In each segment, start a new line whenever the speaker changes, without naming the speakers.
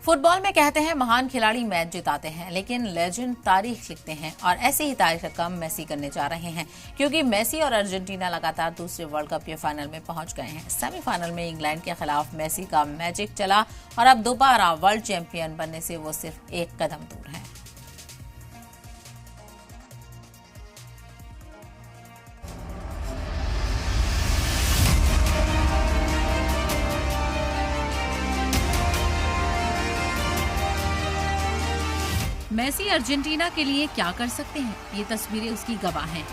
Football में कहते हैं महान खिलाड़ी मैच जिताते हैं, लेकिन लेजेंड तारीख लिखते हैं और ऐसे ही तारीख का काम मेसी करने जा रहे हैं, क्योंकि मेसी और अर्जेंटीना लगातार दूसरे वर्ल्ड कप के फाइनल में पहुंच गए हैं। सेमीफाइनल में इंग्लैंड के खिलाफ मेसी का मैजिक चला और अब दोबारा वर्ल्ड चैंपियन बनने से वो सिर्फ एक कदम दूर है। मेसी अर्जेंटीना के लिए क्या कर सकते हैं, ये तस्वीरें उसकी गवाह हैं।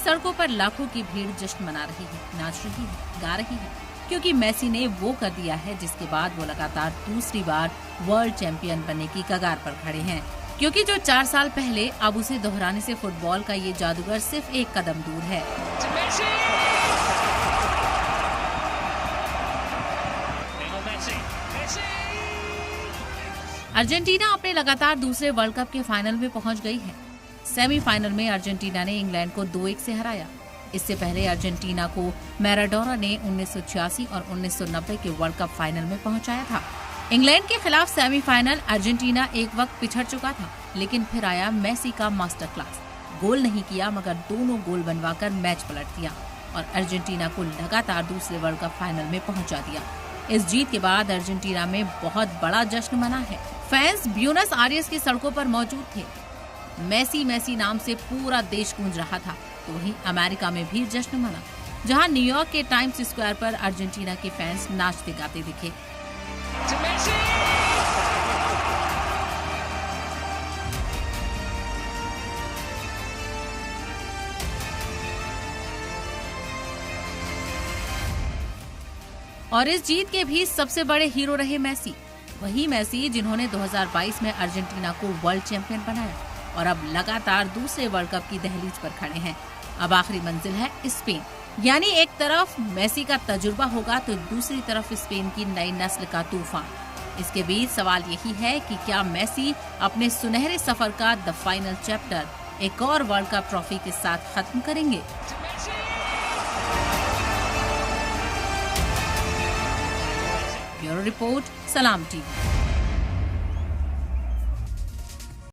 सड़कों पर लाखों की भीड़ जश्न मना रही है, नाच रही है, गा रही है, क्योंकि मेसी ने वो कर दिया है जिसके बाद वो लगातार दूसरी बार वर्ल्ड चैंपियन बनने की कगार पर खड़े हैं। क्योंकि जो 4 साल पहले, अब उसे दोहराने से फुटबॉल का ये जादूगर सिर्फ एक कदम दूर है। अर्जेंटीना अपने लगातार दूसरे वर्ल्ड कप के फाइनल में पहुंच गई है। सेमीफाइनल में अर्जेंटीना ने इंग्लैंड को 2-1 से हराया। इससे पहले अर्जेंटीना को मैराडोना ने 1986 और 1990 के वर्ल्ड कप फाइनल में पहुंचाया था। इंग्लैंड के खिलाफ सेमीफाइनल अर्जेंटीना एक वक्त पिछड़ चुका था, लेकिन फिर आया मेसी का मास्टर क्लास। गोल नहीं किया, मगर दोनों गोल बनवाकर मैच पलट दिया और अर्जेंटीना को लगातार दूसरे वर्ल्ड कप फाइनल में पहुंचा दिया। इस जीत के बाद अर्जेंटीना में बहुत बड़ा जश्न मना है। फैंस ब्यूनस आयर्स की सड़कों पर मौजूद थे। मेसी मेसी नाम से पूरा देश गूंज रहा था। तो वहीं अमेरिका में भी जश्न मना, जहां न्यूयॉर्क के टाइम्स स्क्वायर पर अर्जेंटीना के फैंस नाचते गाते दिखे। और इस जीत के भी सबसे बड़े हीरो रहे मेसी, वही मेसी जिन्होंने 2022 में अर्जेंटीना को वर्ल्ड चैंपियन बनाया और अब लगातार दूसरे वर्ल्ड कप की दहलीज पर खड़े हैं। अब आखिरी मंजिल है स्पेन, यानी एक तरफ मेसी का तजुर्बा होगा तो दूसरी तरफ स्पेन की नई नस्ल का तूफान। इसके बीच सवाल यही है कि क्या मेसी अपने सुनहरे सफर का द फाइनल चैप्टर एक और वर्ल्ड कप ट्रॉफी के साथ खत्म करेंगे। ब्यूरो रिपोर्ट, सलाम टीवी।